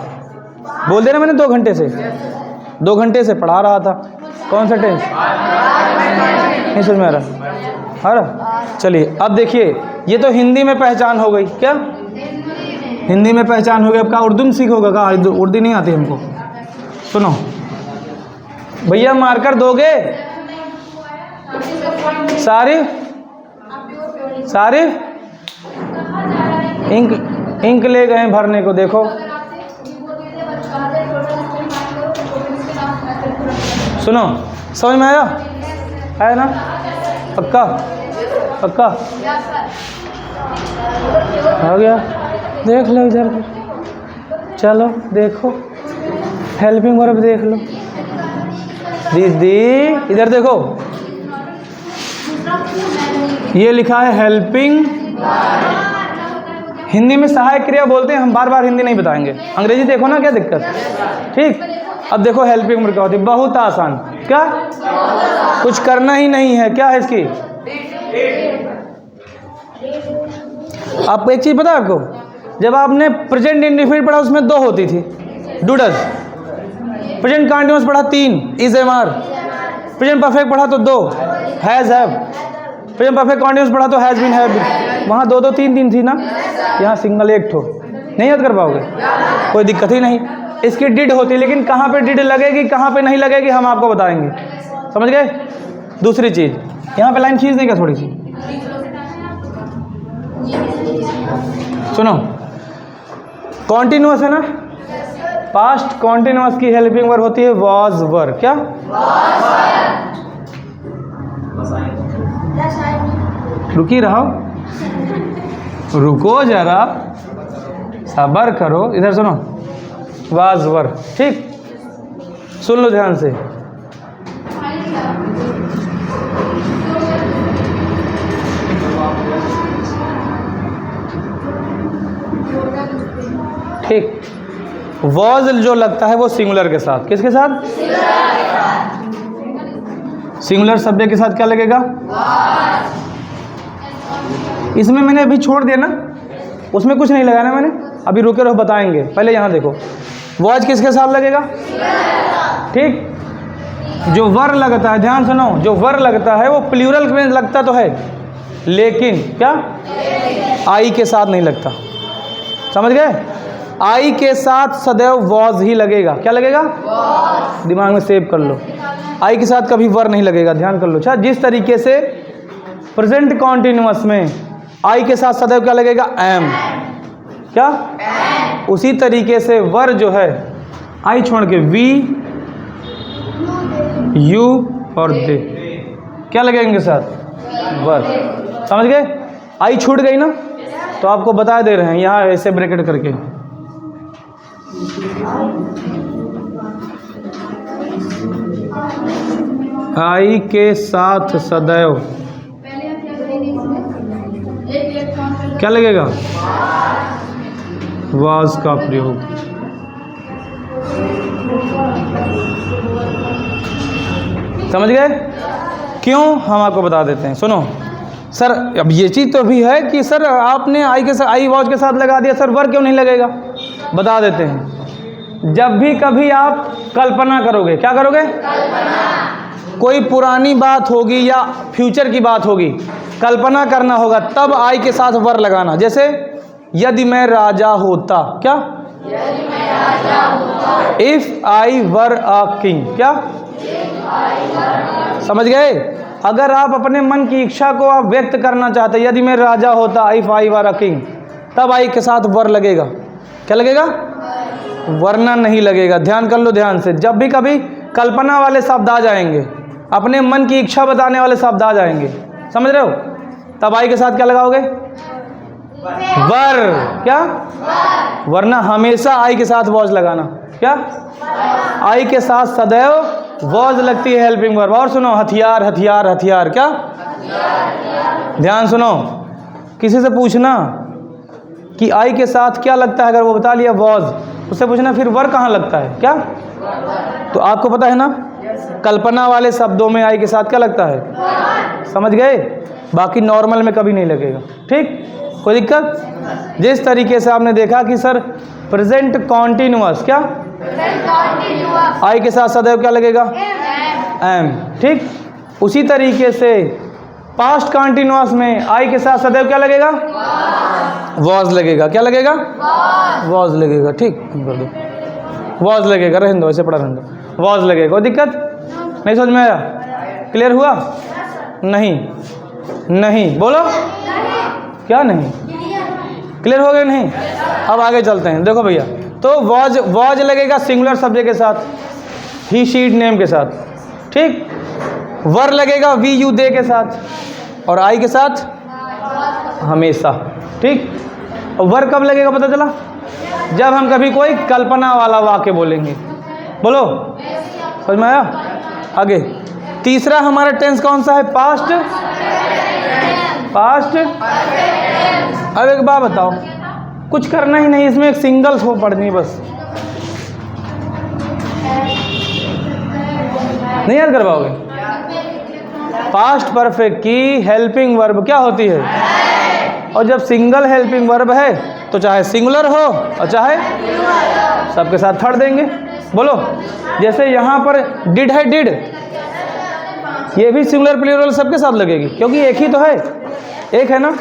बोल देना मैंने 2 घंटे से, 2 घंटे से पढ़ा रहा था। कौन सा टेंस? नहीं समझ में आ रहा? चलिए अब देखिए, ये तो हिंदी में पहचान हो गई। क्या हिंदी में पहचान हो गई? अब का उर्दू में सीखोगे? का उर्दू नहीं आती हमको। सुनो भैया, मार्कर दोगे? सारे इंक ले गए भरने को, देखो। सुनो, समझ में आया? है ना? पक्का पक्का हो गया? देख लो इधर, चलो देखो, हेल्पिंग वर्ब देख लो। दीदी इधर देखो, ये लिखा है हेल्पिंग। हिंदी में सहायक क्रिया बोलते हैं, हम बार बार हिंदी नहीं बताएंगे, अंग्रेजी देखो ना, क्या दिक्कत। ठीक, अब देखो हेल्पिंग वर्ब क्या होती है, बहुत आसान। क्या, कुछ करना ही नहीं है, क्या है इसकी। आपको एक चीज़ पता है आपको, जब आपने प्रेजेंट इंडेफिनिट पढ़ा उसमें 2 होती थी, डू डज। प्रेजेंट कंटीन्यूअस पढ़ा 3, is am are. Present perfect पढ़ा तो 2, has have. Present perfect continuous पढ़ा तो हैज़ बीन हैव बीन। वहाँ 2 2 3 3 थी ना, यहाँ सिंगल 1 ठो। नहीं याद कर पाओगे, कोई दिक्कत ही नहीं। इसकी डिड होती, लेकिन कहाँ पे डिड लगेगी कहाँ पे नहीं लगेगी हम आपको बताएंगे, समझ गए। दूसरी चीज़, यहाँ पे लाइन खींच देंगे थोड़ी सी, सुनो। कॉन्टिन्यूअस है ना, पास्ट कॉन्टिन्यूअस की हेल्पिंग वर्ब होती है वाज वर। क्या, रुकी रहो, रुको जरा, सब्र करो, इधर सुनो। वाज वर, ठीक, सुन लो ध्यान से। ठीक, वॉज जो लगता है वो सिंगुलर के साथ, किसके साथ, सिंगुलर सब्जेक्ट के साथ क्या लगेगा, इसमें मैंने अभी छोड़ दिया ना, उसमें कुछ नहीं लगाना मैंने, अभी रुके रहो बताएंगे। पहले यहाँ देखो, वॉज किसके साथ लगेगा, ठीक। जो वर लगता है, ध्यान सुनो, जो वर लगता है वो प्लूरल में लगता तो है, लेकिन क्या, आई के साथ नहीं लगता, समझ गए। आई के साथ सदैव वॉज ही लगेगा, क्या लगेगा, दिमाग में सेव कर लो, आई के साथ कभी वर नहीं लगेगा, ध्यान कर लो। अच्छा, जिस तरीके से प्रेजेंट कॉन्टिन्यूअस में आई के साथ सदैव क्या लगेगा, एम, क्या, उसी तरीके से वर जो है आई छोड़ के वी, यू और दे क्या लगेगा इनके साथ, वर, समझ गए। आई छूट गई ना, तो आपको बता दे रहे हैं यहाँ ऐसे ब्रैकेट करके, आई के साथ सदैव क्या लगेगा, वाज का प्रयोग। समझ गए क्यों, हम आपको बता देते हैं, सुनो। सर अब ये चीज़ तो भी है कि सर आपने आई के साथ, आई वॉज के साथ लगा दिया, सर वर क्यों नहीं लगेगा, बता देते हैं। जब भी कभी आप कल्पना करोगे, क्या करोगे, कल्पना। कोई पुरानी बात होगी या फ्यूचर की बात होगी, कल्पना करना होगा, तब आई के साथ वर लगाना। जैसे यदि मैं राजा होता, क्या, यदि मैं राजा होता, if I were a king, क्या, समझ गए। अगर आप अपने मन की इच्छा को आप व्यक्त करना चाहते, यदि मैं राजा होता, if I were a king, तब आई के साथ वर लगेगा, क्या लगेगा, वरना नहीं लगेगा। ध्यान कर लो ध्यान से, जब भी कभी कल्पना वाले शब्द आ जाएंगे, अपने मन की इच्छा बताने वाले शब्द आ जाएंगे, समझ रहे हो, तब आई के साथ क्या लगाओगे, वर, क्या, वरना हमेशा आई के साथ वॉज लगाना, क्या, आई के साथ सदैव वॉज लगती है हेल्पिंग वर्ब। और सुनो, हथियार हथियार हथियार, क्या, ध्यान सुनो, किसी से पूछना कि आई के साथ क्या लगता है, अगर वो बता लिया वॉज, उससे पूछना फिर वर कहाँ लगता है, क्या, तो आपको पता है ना, कल्पना वाले शब्दों में आई के साथ क्या लगता है, समझ गए। बाकी नॉर्मल में कभी नहीं लगेगा, ठीक, कोई दिक्कत। जिस तरीके से आपने देखा कि सर प्रेजेंट कॉन्टिन्यूअस, क्या, आई के साथ सदैव क्या लगेगा, एम, ठीक। उसी तरीके से पास्ट कॉन्टिन्यूअस में आई के साथ सदैव क्या लगेगा, वॉज लगेगा, क्या लगेगा, वॉज लगेगा, ठीक, वॉज लगेगा, रहने दो, ऐसे पढ़ा रहने दो, वॉज लगेगा, कोई दिक्कत नहीं, समझ में आया, क्लियर हुआ, नहीं, नहीं बोलो, क्या नहीं, क्लियर हो गया, नहीं। अब आगे चलते हैं, देखो भैया, तो वॉज, वॉज लगेगा सिंगुलर सब्जेक्ट के साथ, ही शी इट नेम के साथ, ठीक। वर लगेगा वी यू दे के साथ, और आई के साथ हमेशा, ठीक। और वर कब लगेगा पता चला, जब हम कभी कोई कल्पना वाला वाक्य बोलेंगे, बोलो, समझ में आया। आगे तीसरा हमारा टेंस कौन सा है, पास्ट पास्ट। अब एक बात बताओ, कुछ करना ही नहीं, इसमें एक सिंगल हो पढ़नी बस, नहीं याद कर पाओगे। पास्ट परफेक्ट की हेल्पिंग वर्ब क्या होती है? और जब सिंगल हेल्पिंग वर्ब है तो चाहे सिंगुलर हो और चाहे सबके साथ थर्ड देंगे। बोलो, जैसे यहाँ पर डिड है, डिड, ये भी सिंगुलर प्लूरल सबके साथ लगेगी, क्योंकि एक ही तो है, एक है ना,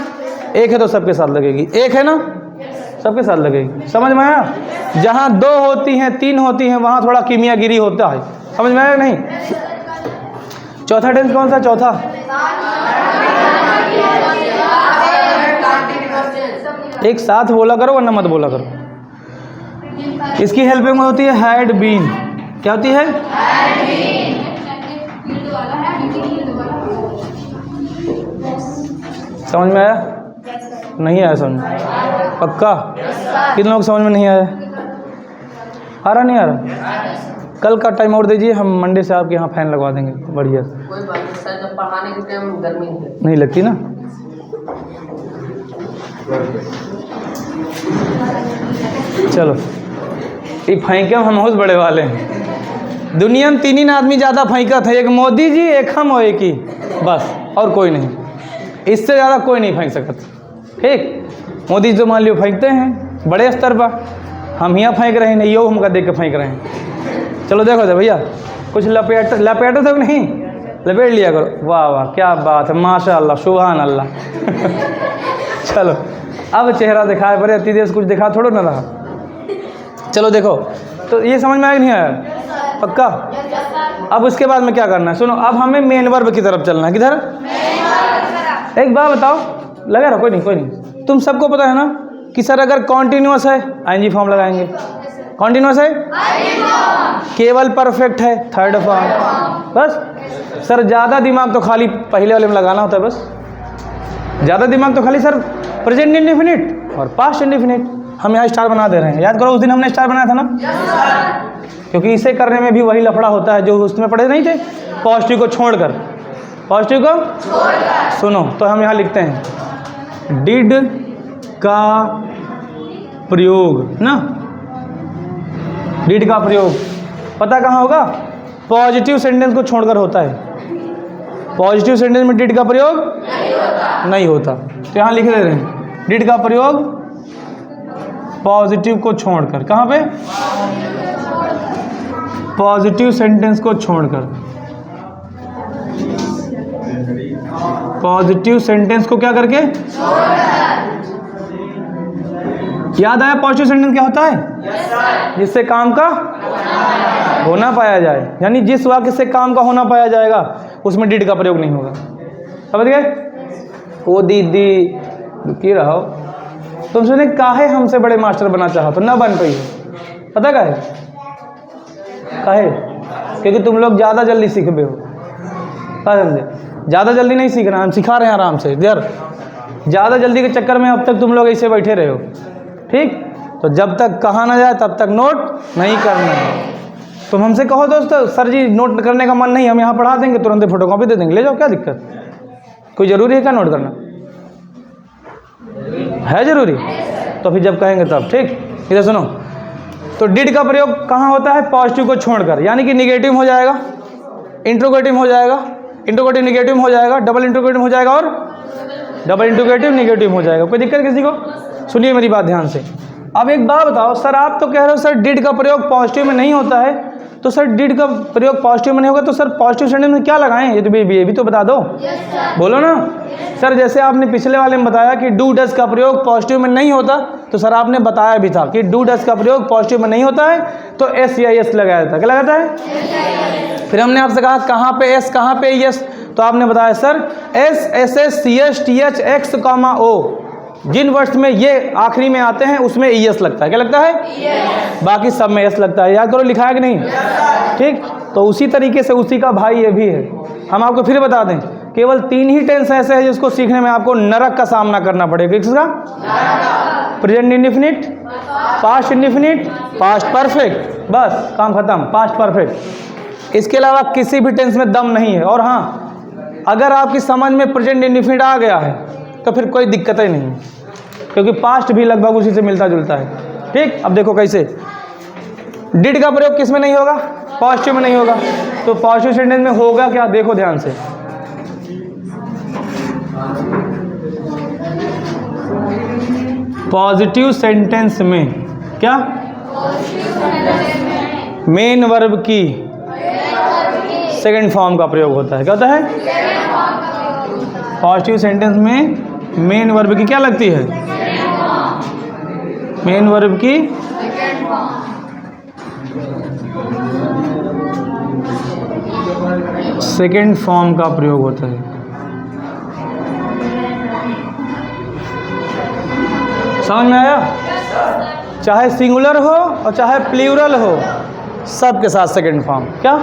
एक है तो सबके साथ लगेगी, एक है ना, सबके साथ लगेगी। समझ में आया? जहाँ दो होती हैं, तीन होती हैं, वहाँ थोड़ा कीमियागिरी होता है। समझ में आया नहीं? चौथा टेंस कौन सा? चौथा एक साथ बोला करो वरना मत बोला करो। इसकी हेल्पिंग में होती है हैड बीन। क्या होती है? समझ में आया? नहीं आया समझ में? पक्का? कितने लोग समझ में नहीं आया? आ रहा नहीं आ रहा? कल का टाइम और दीजिए, हम मंडे से आपके यहाँ फैन लगवा देंगे बढ़िया। कोई बात नहीं सर, जब पढ़ाने के टाइम गर्मी नहीं लगती ना। चलो, ये फेंके हम बहुत बड़े वाले हैं। दुनिया में तीन आदमी ज़्यादा फेंका था, एक मोदी जी, एक हम और एक ही, बस, और कोई नहीं। इससे ज़्यादा कोई नहीं फेंक सकता। ठीक, मोदी जी तो मान लियो फेंकते हैं बड़े स्तर पर, हम यहाँ फेंक रहे हैं, नहीं यो हमका देख के फेंक रहे हैं। चलो देखो तो भैया, कुछ लपेटो तक नहीं, लपेट लिया करो। वाह वाह, क्या बात है, माशाअल्लाह, सुभान अल्लाह। चलो, अब चेहरा दिखाए बड़े अति देश, कुछ दिखा थोड़ा ना रहा। चलो देखो, तो ये समझ में आया नहीं आया? पक्का? अब उसके बाद में क्या करना है सुनो, अब हमें मेन वर्ब की तरफ चलना है। किधर? एक बात बताओ, लगा रहा? कोई नहीं, तुम सबको पता है ना कि सर अगर कॉन्टिन्यूअस है आईएनजी फॉर्म लगाएंगे, कॉन्टिन्यूअस है केवल परफेक्ट है थर्ड फॉर्म। बस सर, ज़्यादा दिमाग तो खाली पहले वाले में लगाना होता है। बस ज़्यादा दिमाग तो खाली सर प्रेजेंट इंडेफिनिट और पास्ट इंडेफिनिट हम यहाँ स्टार बना दे रहे हैं। याद करो, उस दिन हमने स्टार बनाया था ना, क्योंकि इसे करने में भी वही लफड़ा होता है जो उसमें पढ़े नहीं थे, पॉजिटिव को छोड़कर। पॉजिटिव को सुनो, तो हम यहाँ लिखते हैं डिड का प्रयोग ना, डिड का प्रयोग पता कहाँ होगा? पॉजिटिव सेंटेंस को छोड़कर होता है। पॉजिटिव सेंटेंस में डिड का प्रयोग नहीं होता। तो यहाँ लिख दे रहे हैं डिड का प्रयोग पॉजिटिव को छोड़कर। कहाँ पे? पॉजिटिव सेंटेंस को छोड़कर। पॉजिटिव सेंटेंस को क्या करके? याद आया पॉजिटिव सेंटेंस क्या होता है? जिससे काम का होना पाया जाए, यानी जिस वाक्य से काम का होना पाया जाएगा उसमें डिड का प्रयोग नहीं होगा। समझ गए? ओ दीदी रुकी रहो, तुम सुने काहे हमसे बड़े मास्टर बना चाहो तो ना बन पाई। पता काहे? काहे? क्योंकि तुम लोग ज़्यादा जल्दी सीखबे हो। क्या समझे? ज़्यादा जल्दी नहीं सीखना, हम सिखा रहे हैं आराम से। यार ज़्यादा जल्दी के चक्कर में अब तक तुम लोग ऐसे बैठे रहे हो। ठीक, तो जब तक कहा ना जाए तब तक नोट नहीं करना है। तुम हमसे कहो दोस्तों सर जी नोट करने का मन नहीं, हम यहाँ पढ़ा देंगे, तुरंत फोटोकॉपी दे देंगे, ले जाओ, क्या दिक्कत? कोई ज़रूरी है क्या नोट करना? है ज़रूरी? तो फिर जब कहेंगे तब। ठीक, इधर सुनो, तो डिड का प्रयोग कहाँ होता है? पॉजिटिव को छोड़कर, यानी कि निगेटिव हो जाएगा, इंट्रोगेटिव हो जाएगा, इंट्रोगेटिव निगेटिव हो जाएगा, डबल इंट्रोगेटिव हो जाएगा और डबल इंट्रोगेटिव निगेटिव हो जाएगा। कोई दिक्कत किसी को? सुनिए मेरी बात ध्यान से। अब एक बात बताओ, सर आप तो कह रहे हो सर डिड का प्रयोग पॉजिटिव में नहीं होता है, तो सर डिड का प्रयोग पॉजिटिव में नहीं होगा तो सर पॉजिटिव सेंटेंस में क्या लगाएं? ये भी तो बता दो। बोलो ना सर, जैसे आपने पिछले वाले में बताया कि डू डज का प्रयोग पॉजिटिव में नहीं होता, तो सर आपने बताया भी था कि डू डज का प्रयोग पॉजिटिव में नहीं होता है तो एस या एस लगाया जाता है। क्या लगाता है? फिर हमने आपसे कहा कहाँ पे एस, कहाँ पे एस, तो आपने बताया sir S, S S, C H, T H, X, comma O, जिन वर्ड्स में ये आखिरी में आते हैं उसमें ई एस लगता है। क्या लगता है? बाकी सब में एस लगता है। याद करो, लिखा है कि नहीं? ठीक, तो उसी तरीके से उसी का भाई ये भी है। हम आपको फिर बता दें, केवल 3 ही टेंस ऐसे हैं जिसको सीखने में आपको नरक का सामना करना पड़ेगा। किसका? Present indefinite, past indefinite, past perfect, बस काम खत्म, पास्ट परफेक्ट। इसके अलावा किसी भी टेंस में दम नहीं है। और हाँ, अगर आपकी समझ में प्रेजेंट इंडेफिनिट आ गया है तो फिर कोई दिक्कत ही नहीं, क्योंकि पास्ट भी लगभग उसी से मिलता जुलता है। ठीक, अब देखो कैसे डिड का प्रयोग किस में नहीं होगा, पॉजिटिव में नहीं होगा, तो पॉजिटिव सेंटेंस में होगा क्या, देखो ध्यान से। पॉजिटिव सेंटेंस में क्या, मेन वर्ब की सेकंड फॉर्म का प्रयोग होता है। क्या होता है, पॉजिटिव सेंटेंस में मेन वर्ब की क्या लगती है, मेन वर्ब की सेकंड फॉर्म का प्रयोग होता है। समझ में आया? चाहे सिंगुलर हो और चाहे प्लूरल हो, सब के साथ सेकंड फॉर्म। क्या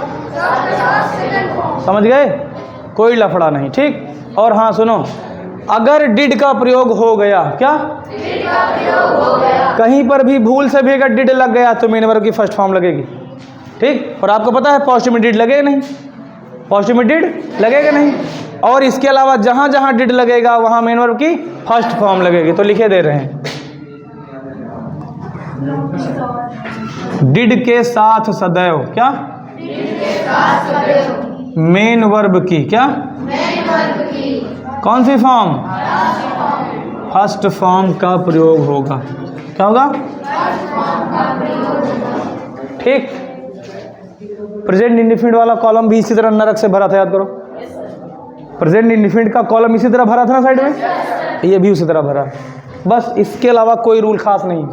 समझ गए, कोई लफड़ा नहीं। ठीक, और हाँ सुनो, अगर डिड का प्रयोग हो गया, क्या कहीं पर भी भूल से भी अगर डिड लग गया तो मेन वर्ब की फर्स्ट फॉर्म लगेगी। ठीक, और आपको पता है पॉजिटिव में डिड लगेगा नहीं, पॉजिटिव में डिड लगेगा नहीं, और इसके अलावा जहाँ जहाँ डिड लगेगा वहाँ मेन वर्ब की फर्स्ट फॉर्म लगेगी। तो लिखे दे रहे हैं, डिड के साथ सदैव क्या, मेन वर्ब की क्या, कौन सी फॉर्म, फर्स्ट फॉर्म का प्रयोग होगा। क्या होगा, ठीक। प्रेजेंट इंडिफिनिट वाला कॉलम भी इसी तरह नरक से भरा था, याद करो। प्रेजेंट इंडिफिनिट का कॉलम इसी तरह भरा था ना साइड में, ये भी उसी तरह भरा, बस इसके अलावा कोई रूल खास नहीं।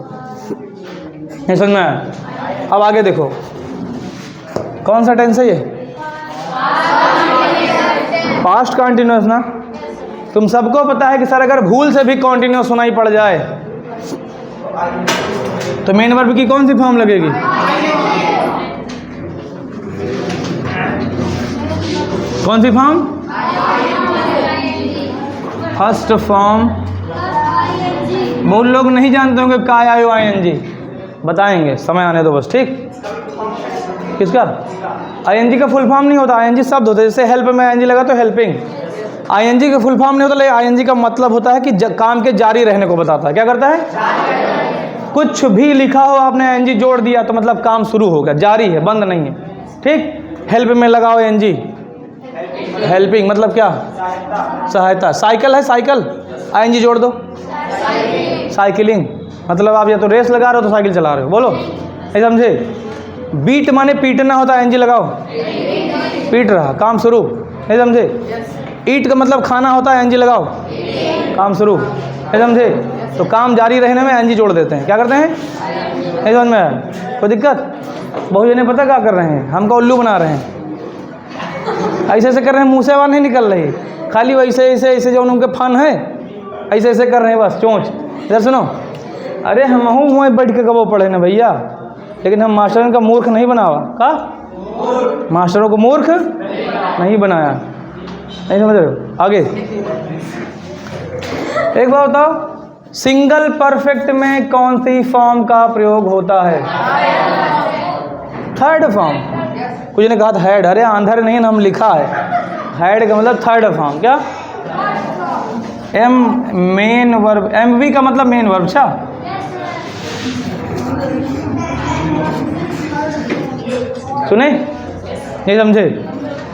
नहीं समझ में आया? अब आगे देखो, कौन सा टेंस है ये, पास्ट कंटिन्यूअस ना। तुम सबको पता है कि सर अगर भूल से भी कंटिन्यूअस सुनाई पड़ जाए तो मेन वर्ब की कौन सी फॉर्म लगेगी, कौन सी फॉर्म, फर्स्ट फॉर्म। बहुत लोग नहीं जानते होंगे काय आयो आईएनजी, बताएंगे समय आने दो बस। ठीक, किसका, आईएनजी का फुल फॉर्म नहीं होता, आईएनजी शब्द होता है। जैसे हेल्प में आईएनजी लगा तो हेल्पिंग, आईएनजी का फुल फॉर्म नहीं होता, लेकिन आईएनजी का मतलब होता है कि काम के जारी रहने को बताता है। क्या करता है, कुछ भी लिखा हो आपने आईएनजी जोड़ दिया तो मतलब काम शुरू हो गया, जारी है, बंद नहीं है। ठीक, हेल्प में लगाओ आईएनजी, हेल्पिंग मतलब क्या, सहायता। साइकिल है, साइकिल आईएनजी जोड़ दो, साइकिलिंग मतलब आप या तो रेस लगा रहे हो तो साइकिल चला रहे हो, बोलो, नहीं समझे। बीट माने पीटना होता है, आईएनजी लगाओ, पीट रहा, काम शुरू, नहीं समझे। ईट का मतलब खाना होता है, आईएनजी लगाओ, काम शुरू, नहीं समझे। तो काम जारी रहने में आईएनजी जोड़ देते हैं। क्या करते हैं, नहीं समझ में आया, कोई दिक्कत? बहुत जने पता क्या कर रहे हैं, हमको उल्लू बना रहे हैं, ऐसे ऐसे कर रहे हैं, मुँह से आवाज़ नहीं निकल रही, खाली वैसे ऐसे ऐसे जो उनके फन है ऐसे ऐसे कर रहे हैं बस, चोंच। इधर सुनो, अरे हम वहीं बैठ के कबो पढ़े ना भैया, लेकिन हम मास्टरों का मूर्ख नहीं बनावा। का मास्टरों को मूर्ख नहीं बनाया, नहीं समझ रहे हो। आगे एक बात बताओ, सिंगल परफेक्ट में कौन सी फॉर्म का प्रयोग होता है, थर्ड फॉर्म। कुछ ने कहा था हेड, अरे आंधर नहीं ना, हम लिखा है हेड का मतलब थर्ड फॉर्म। क्या, M main verb, M V का मतलब मेन वर्ब। अच्छा, सुने, नहीं समझे।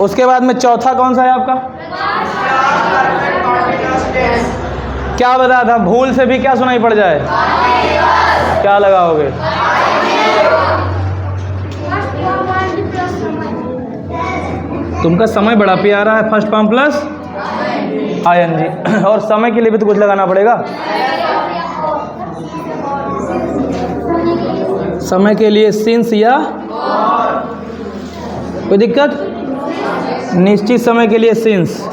उसके बाद में चौथा कौन सा है आपका, क्या बता था, भूल से भी क्या सुनाई पड़ जाए, क्या लगाओगे, तुमका समय बड़ा प्यारा है, फर्स्ट फॉर्म प्लस आईएनजी, और समय के लिए भी तो कुछ लगाना पड़ेगा। समय के लिए सिंस या कोई दिक्कत, निश्चित समय के लिए सिंस,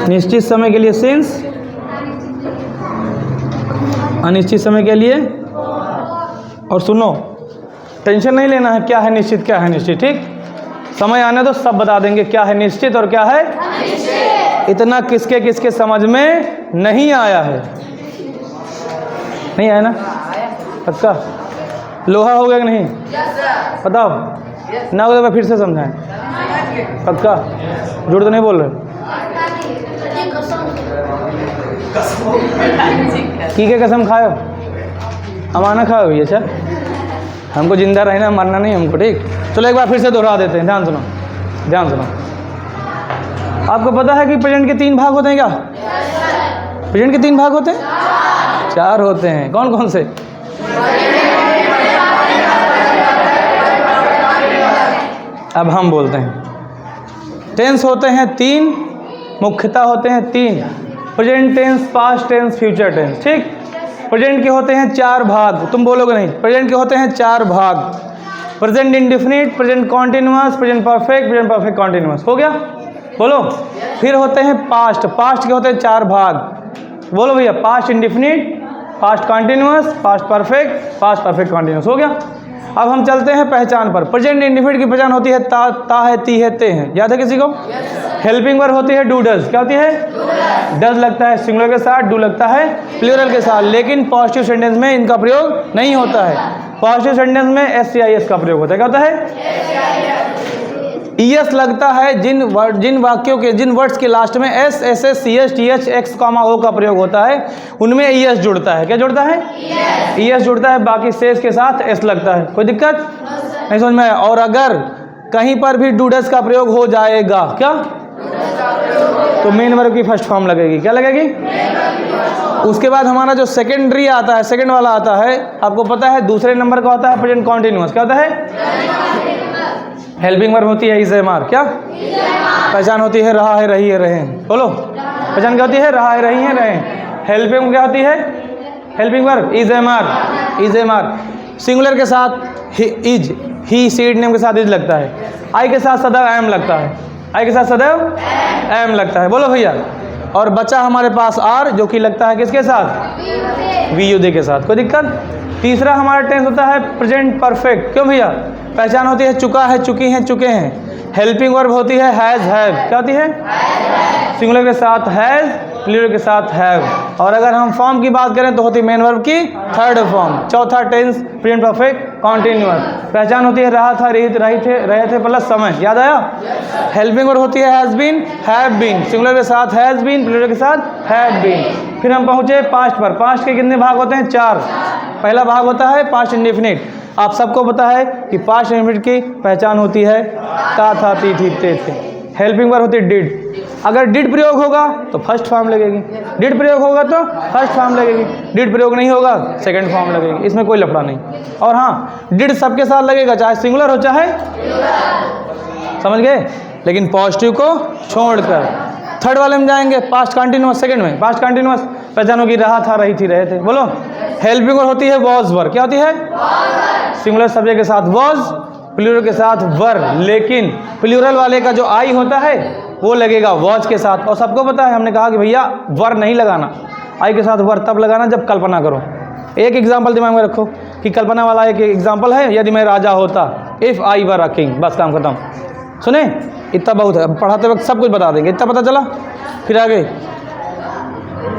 निश्चित समय के लिए सिंस, अनिश्चित समय के लिए। और सुनो, टेंशन नहीं लेना है क्या है निश्चित क्या है निश्चित। ठीक, समय आने तो सब बता देंगे क्या है निश्चित और क्या है अनिश्चित। इतना किसके किसके समझ में नहीं आया है, नहीं आया ना, पक्का लोहा हो गया कि नहीं, बताओ ना होगा तो फिर से समझाएं। पक्का? झूठ तो नहीं बोल रहे? की के कसम खाओ, अमाना खाओ ये। अच्छा, हमको जिंदा रहना, मरना नहीं हमको, ठीक? चलो एक बार फिर से दोहरा देते हैं, ध्यान सुनो, ध्यान सुनो। आपको पता है कि प्रेजेंट के 3 भाग होते हैं क्या? प्रेजेंट के 3 भाग होते हैं? 4 होते हैं। कौन कौन से? अब हम बोलते हैं। टेंस होते हैं 3, मुख्यतः होते हैं 3, present tense, past tense, future tense, ठीक? प्रेजेंट के होते हैं 4 भाग। तुम बोलोगे नहीं? प्रेजेंट के होते हैं 4 भाग। Present indefinite, present continuous, present perfect, present perfect continuous. हो गया? बोलो। फिर होते हैं पास्ट। पास्ट के होते हैं 4 भाग। बोलो भैया, past indefinite, past continuous, past perfect, past perfect continuous. हो गया? अब हम चलते हैं पहचान पर। प्रेजेंट इंडेफिनिट की पहचान होती है ता है, ती है, ते है। याद है किसी को? हेल्पिंग वर्ब होती है डू डज। क्या होती है? डज लगता है सिंगुलर के साथ, डू लगता है प्लूरल के साथ, लेकिन पॉजिटिव सेंटेंस में इनका प्रयोग नहीं होता है। पॉजिटिव सेंटेंस में SCIS का प्रयोग होता है। क्या होता है? ES लगता है जिन वाक्यों के, जिन वर्ड्स के लास्ट में S, SS, CS, TH, X, O का प्रयोग होता है, उनमें ES जुड़ता है। क्या जुड़ता है? ES जुड़ता है। बाकी शेष के साथ S लगता है। कोई दिक्कत नहीं समझ में आया? और अगर कहीं पर भी डू डज का प्रयोग हो जाएगा, क्या? तो मेन वर्ब की फर्स्ट फॉर्म लगेगी। क्या लगेगी? उसके बाद हमारा जो सेकेंडरी आता है, सेकंड वाला आता है, आपको पता है दूसरे नंबर का होता है प्रेजेंट कॉन्टिन्यूअस। क्या होता है? हेल्पिंग वर्ब होती है इज़-एम-आर। क्या? पहचान होती है रहा है, रही है, रहे। बोलो, पहचान क्या होती है? रहा है, रही है, रहे। हेल्पिंग क्या होती है? Helping verb is-M-are, is-M-are. Singular के साथ इज, ही, सीड नेम के साथ इज लगता है। आई के साथ सदैव एम लगता है। आई के साथ सदैव एम लगता है। बोलो भैया। और बचा हमारे पास आर, जो कि लगता है किसके साथ? VUD के साथ। कोई दिक्कत? तीसरा हमारा टेंस होता है प्रेजेंट परफेक्ट। क्यों भैया? पहचान होती है चुका है, चुकी हैं, चुके हैं। हेल्पिंग वर्ब होती है हैज़, हैव। क्या होती है? सिंगुलर के साथ हैज़, प्लूरल के साथ हैव। और अगर हम फॉर्म की बात करें तो होती है मेन वर्ब की 3rd फॉर्म। चौथा टेंस प्रेजेंट परफेक्ट कॉन्टिन्यूअस। पहचान होती है रहा था, रहे थे प्लस समय। याद आया? हेल्पिंग वर्ब होती है has been, have been. Singular के साथ हैज़ बीन, प्लूरल के साथ हैव बीन। फिर हम पहुंचे पास्ट पर। पास्ट के कितने भाग होते हैं? 4। पहला भाग होता है पास्ट इंडेफिनिट। आप सबको पता है कि पास्ट इंडेफिनिट की पहचान होती है ता, था, ती, थी, ते थे। हेल्पिंग वर्ब होती है डिड। अगर डिड प्रयोग होगा तो फर्स्ट फॉर्म लगेगी, डिड प्रयोग होगा तो फर्स्ट फॉर्म लगेगी, डिड प्रयोग नहीं होगा सेकंड फॉर्म लगेगी। इसमें कोई लफड़ा नहीं। और हाँ, डिड सबके साथ लगेगा, चाहे सिंगुलर हो चाहे, समझ गए? लेकिन पॉजिटिव को छोड़कर। 3rd वाले में जाएंगे पास्ट कंटिन्यूअस। सेकंड में पास्ट कंटिन्यूअस पहचान होगी रहा था, रही थी, रहे थे। बोलो। हेल्पिंग वर्ब होती है वॉज, वर। क्या होती है? सिंगुलर सब्जेक्ट के साथ वॉज, प्लूरल के साथ वर। लेकिन प्लूरल वाले का जो आई होता है वो लगेगा वॉज के साथ। और सबको पता है, हमने कहा कि भैया वर नहीं लगाना, आई के साथ वर तब लगाना जब कल्पना करो। एक एग्जाम्पल दिमाग में रखो कि कल्पना वाला एक एग्जाम्पल है, यदि मैं राजा होता, if I were a king. बस काम खत्म। सुने? इतना बहुत है। अब पढ़ाते वक्त सब कुछ बता देंगे। इतना पता चला? फिर आगे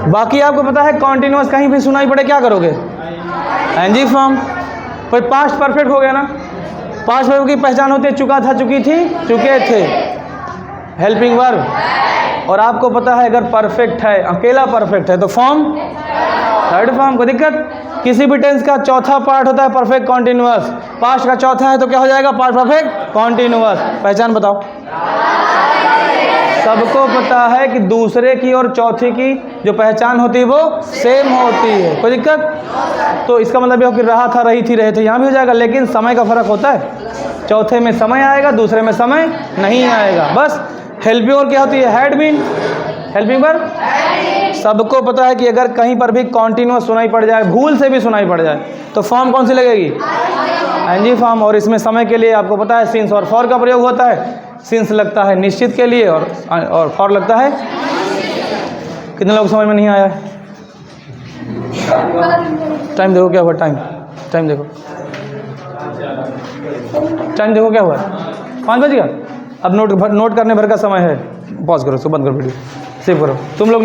बाकी आपको पता है कॉन्टिन्यूअस कहीं भी सुनाई पड़े क्या करोगे? Ing form. फिर पास्ट परफेक्ट हो गया ना। पास्ट वर्ब की पहचान होती है चुका था, चुकी थी, चुके थे। Helping verb. और आपको पता है अगर परफेक्ट है, अकेला परफेक्ट है, तो फॉर्म 3rd फॉर्म। कोई दिक्कत? किसी भी टेंस का चौथा पार्ट होता है परफेक्ट कॉन्टिन्यूअस। पास्ट का चौथा है तो क्या हो जाएगा? Past perfect continuous. पहचान बताओ। सबको पता है कि दूसरे की और चौथे की जो पहचान होती है वो सेम होती है। कोई दिक्कत? तो इसका मतलब ये हो कि रहा था, रही थी, रहे थे, यहाँ भी हो जाएगा, लेकिन समय का फर्क होता है। चौथे में समय आएगा, दूसरे में समय नहीं आएगा। बस हेल्पिंग वर्ब क्या होती है? Had been. हेल्पिंग वर्ब सबको पता है कि अगर कहीं पर भी कॉन्टिन्यूअस सुनाई पड़ जाए, भूल से भी सुनाई पड़ जाए, तो फॉर्म कौन सी लगेगी? Ing form. और इसमें समय के लिए आपको पता है सिंस और फॉर का प्रयोग होता है। सिंस लगता है निश्चित के लिए और फॉर लगता है। कितने लोग समझ में नहीं आया? टाइम देखो क्या हुआ। टाइम देखो, टाइम देखो क्या हुआ। 5 बज गया। अब नोट करने भर का समय है। पॉज करो, सो बंद करो वीडियो, सेव करो। तुम लोग